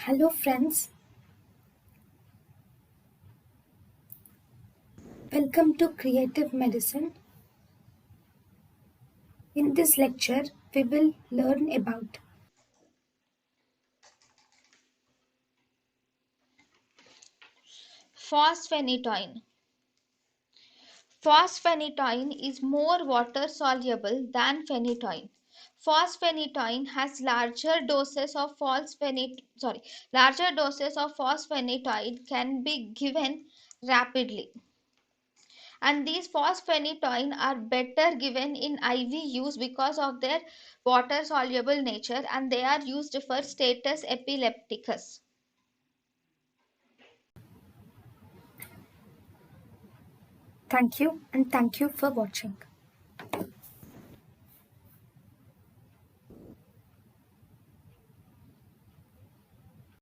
Hello, friends. Welcome to Creative Medicine. In this lecture, we will learn about Fosphenytoin. Fosphenytoin is more water soluble than phenytoin. Fosphenytoin has larger doses of fosphenytoin can be given rapidly. And these fosphenytoin are better given in IV use because of their water soluble nature, and they are used for status epilepticus. thank you and thank you for watching.